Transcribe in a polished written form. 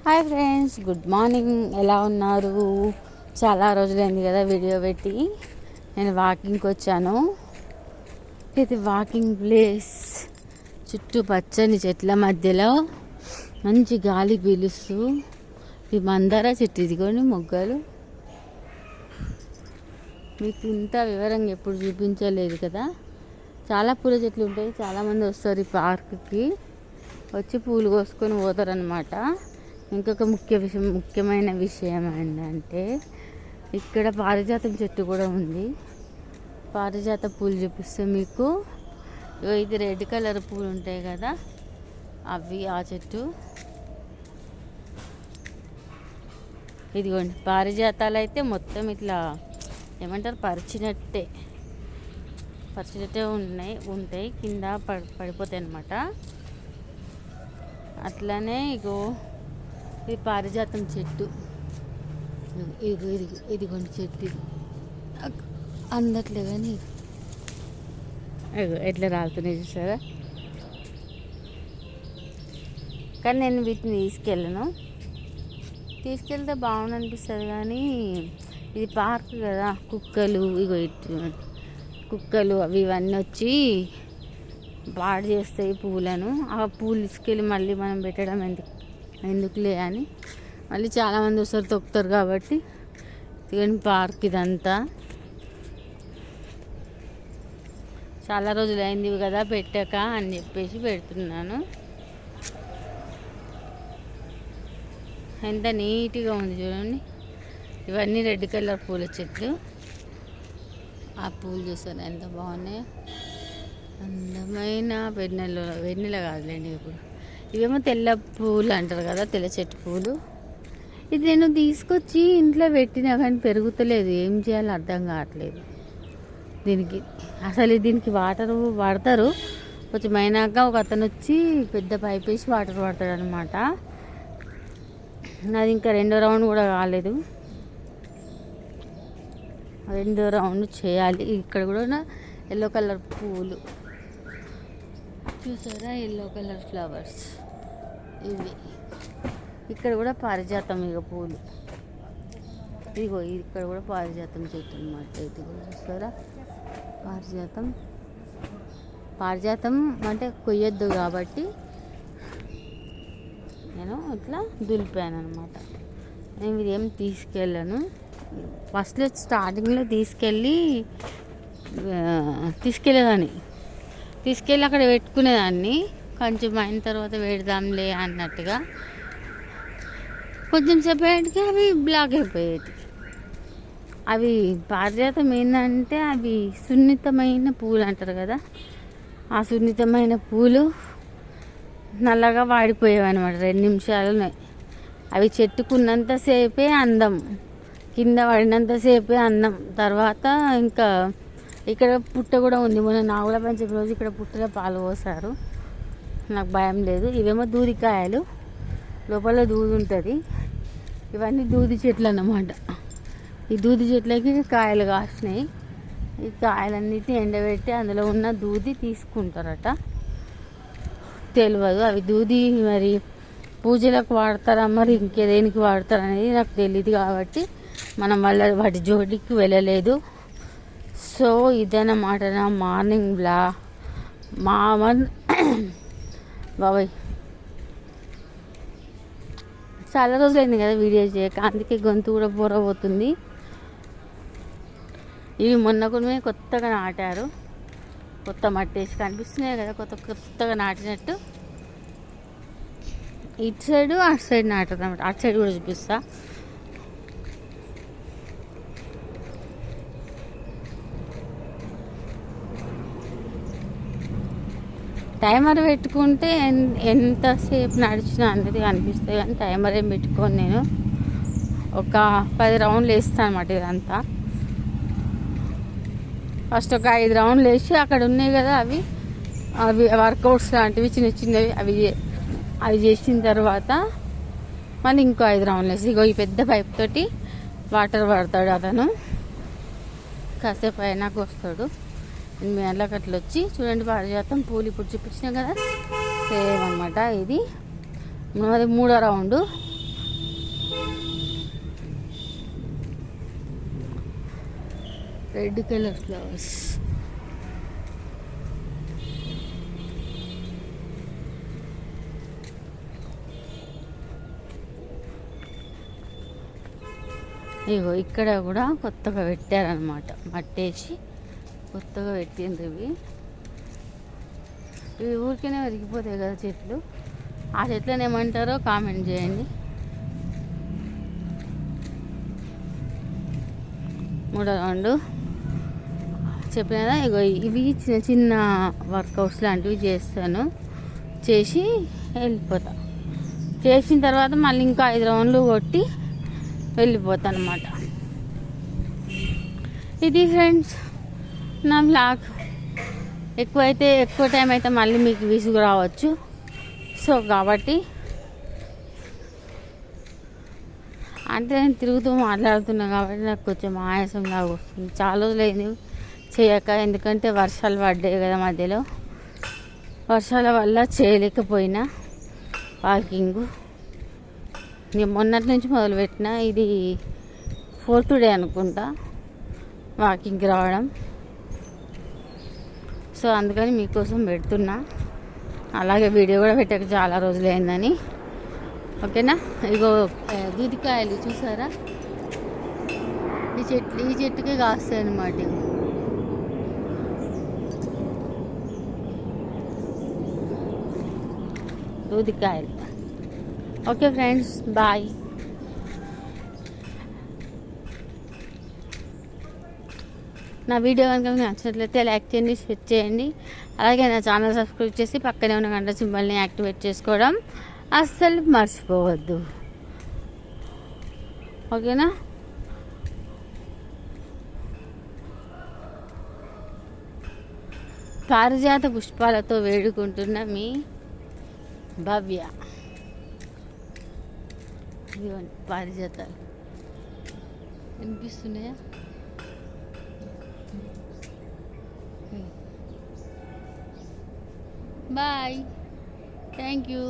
Hi friends, good morning. ఎలా ఉన్నారు? చాలా రోజులైంది కదా వీడియో పెట్టి. నేను వాకింగ్కి వచ్చాను. ఇది వాకింగ్ ప్లేస్. చుట్టూ పచ్చని చెట్ల మధ్యలో మంచి గాలి పీలుస్తూ ఈ మందార చెట్టు, ఇదిగోండి మొగ్గలు. మీకు ఇంత వివరంగా ఎప్పుడు చూపించలేదు కదా. చాలా పూల చెట్లు ఉంటాయి. చాలామంది వస్తారు ఈ పార్క్కి, వచ్చి పూలు కోసుకొని పోతారనమాట. ఇంకొక ముఖ్యమైన విషయం ఏంటంటే, ఇక్కడ పారిజాతం చెట్టు కూడా ఉంది. పారిజాత పూలు చూపిస్తే మీకు, ఇది రెడ్ కలర్ పూలు ఉంటాయి కదా, అవి ఆ చెట్టు. ఇదిగోండి పారిజాతాలు అయితే మొత్తం ఇట్లా ఏమంటారు, పరిచినట్టే ఉంటాయి కింద పడిపోతాయి అన్నమాట. అట్లానే ఇగో ఇది పారిజాతం చెట్టు. ఇదిగోండి చెట్టు, ఇది అందట్లే కానీ ఎట్లా రాలుతున్నాయి చూసారా. కానీ నేను వీటిని తీసుకెళ్తే బాగుంది అనిపిస్తుంది. కానీ ఇది పార్క్ కదా, కుక్కలు అవి ఇవన్నీ వచ్చి పాడు చేస్తాయి పూలను. ఆ పూలు తీసుకెళ్ళి మళ్ళీ మనం పెట్టడం ఎందుకులే అని మళ్ళీ చాలామంది వస్తారు, తొక్కుతారు. కాబట్టి ఇదిగోండి పార్క్ ఇదంతా. చాలా రోజులు అయింది కదా పెట్టాక అని చెప్పేసి పెడుతున్నాను. ఎంత నీట్గా ఉంది చూడండి. ఇవన్నీ రెడ్ కలర్ పూల చెట్లు. ఆ పూలు చూస్తారు ఎంత బాగున్నాయో. అందమైన వెన్నెల కాదులేండి, ఇప్పుడు ఇవేమో తెల్ల పూలు అంటారు కదా, తెల్ల చెట్టు పూలు. ఇది నేను తీసుకొచ్చి ఇంట్లో పెట్టినా కానీ పెరుగుతలేదు. ఏం చేయాలో అర్థం కావట్లేదు దీనికి వాటర్ వాడతారు. కొంచెం అయినాక ఒక అతను వచ్చి పెద్ద పైప్ వేసి వాటర్ వాడతాడు అనమాట. నాది ఇంకా రెండో రౌండ్ కూడా కాలేదు. రెండో రౌండ్ చేయాలి. ఇక్కడ కూడా ఎల్లో కలర్ పూలు చూసారా, ఎల్లో కలర్ ఫ్లవర్స్ ఇవి. ఇక్కడ కూడా పారిజాతం పూలు. ఇదిగో ఇక్కడ కూడా పారిజాతం చెట్టు అనమాట. ఇది కూడా చూసారా, పారిజాతం అంటే కొయ్యొద్దు కాబట్టి నేను ఇట్లా దులిపాను అనమాట. నేను ఇదేం తీసుకెళ్ళాను. ఫస్ట్లో స్టార్టింగ్లో తీసుకెళ్ళి అక్కడ పెట్టుకునేదాన్ని. కొంచెం అయిన తర్వాత పెడదాంలే అన్నట్టుగా. కొంచెం సేపటికి అవి బ్లాక్ అయిపోయేది. అవి పారిజాతం ఏంటంటే అవి సున్నితమైన పూలు అంటారు కదా, ఆ సున్నితమైన పూలు నల్లగా వాడిపోయేవి అనమాట 2 నిమిషాలనే. అవి చెట్టుకున్నంతసేపే అందం, కింద పడినంతసేపే అందం. తర్వాత ఇంకా ఇక్కడ పుట్ట కూడా ఉంది. మొన్న నాగుల పంచమి రోజు ఇక్కడ పుట్టలో పాలు పోసారు. నాకు భయం లేదు. ఇవేమో దూదికాయలు, లోపల దూది ఉంటుంది. ఇవన్నీ దూది చెట్లు అన్నమాట. ఈ దూది చెట్లకి కాయలు కాసినాయి. ఈ కాయలన్నిటిని ఎండబెట్టి అందులో ఉన్న దూది తీసుకుంటారట. తెలియదు అవి దూది మరి పూజలకు వాడతారా, మరి ఇంకేదేనికి వాడతారు అనేది నాకు తెలియదు. కాబట్టి మనం వాటి జోడికి వెళ్ళలేదు. సో ఇదన్నమాట నా మార్నింగ్ బాబాయ్. చాలా రోజులైంది కదా వీడియో చేయక, అందుకే గొంతు కూడా బోరబోతుంది. ఇవి మొన్న కొన్ని కొత్తగా నాటారు. కొత్త మట్టేసి కనిపిస్తున్నాయి కదా, కొత్తగా నాటినట్టు. ఇటు సైడు అటు సైడ్ నాటారు అన్నమాట. అటు సైడ్ కూడా చూపిస్తా. టైమర్ పెట్టుకుంటే ఎంతసేపు నడిచినా అనేది కనిపిస్తుంది. కానీ టైమర్ ఏం పెట్టుకోను నేను. ఒక 10 రౌండ్లు వేస్తాను అన్నమాట ఇదంతా. ఫస్ట్ ఒక 5 రౌండ్లు వేసి అక్కడ ఉన్నాయి కదా అవి వర్కౌట్స్ లాంటివి చిన్నవి అవి చేసిన తర్వాత మళ్ళీ ఇంకో 5 రౌండ్లు వేసి ఈ పెద్ద పైప్ తోటి వాటర్ పడతాడు అతను. కాసేపు అయినాక వస్తాడు. 8 గంటలకు అట్లా వచ్చి చూడండి పారిజాతం పూలు ఇప్పుడు చూపించినాం కదా, సేమ్ అనమాట. ఇది 3వ రౌండ్. Red colour flowers. ఇగో ఇక్కడ కూడా కొత్తగా పెట్టారనమాట, మట్టేసి కొత్తగా పెట్టిండ్రు. ఇవి ఊరికేనే వరిగిపోతాయి కదా చెట్లు. ఆ చెట్లను ఏమంటారో కామెంట్ చేయండి. మూడో రౌండ్ చెప్పిన కదా, ఇగో ఇవి చిన్న చిన్న వర్కౌట్స్ లాంటివి చేస్తాను, చేసి వెళ్ళిపోతా. చేసిన తర్వాత మళ్ళీ ఇంకా 5 రౌండ్లు కొట్టి వెళ్ళిపోతాను అన్నమాట. ఇది ఫ్రెండ్స్ నా బ్లాగ్. ఎక్కువ టైం అయితే మళ్ళీ మీకు విసుగు రావచ్చు. సో కాబట్టి అంటే నేను తిరుగుతూ మాట్లాడుతున్నా కాబట్టి నాకు కొంచెం ఆయాసం లాగా వస్తుంది. చాలా రోజులైంది చేయక, ఎందుకంటే వర్షాలు పడ్డాయి కదా మధ్యలో. వర్షాల వల్ల చేయలేకపోయినా వాకింగ్. నేను మొన్నటి నుంచి మొదలుపెట్టిన, ఇది 4th డే అనుకుంటా వాకింగ్కి రావడం. సో అందుకని మీకోసం పెడుతున్నా. అలాగే వీడియో కూడా పెట్టక చాలా రోజులైందని. ఓకేనా. ఇగో దూదికాయలు చూసారా, ఈ చెట్టుకే కాస్తాయి అన్నమాట. దూదికాయలు. Okay friends, bye. నా వీడియో కనుక మీకు నచ్చినట్లయితే లైక్ చేయండి, షేర్ చేయండి. అలాగే నా ఛానల్ సబ్స్క్రైబ్ చేసి పక్కనే ఉన్న గంట సింబల్ని యాక్టివేట్ చేసుకోవడం అస్సలు మర్చిపోవద్దు. ఓకేనా. పారిజాత పుష్పాలతో వేడుకుంటున్న మీ భవ్య. ఇదిగోండి పారిజాతాలు వినిపిస్తున్నాయా? Bye, thank you.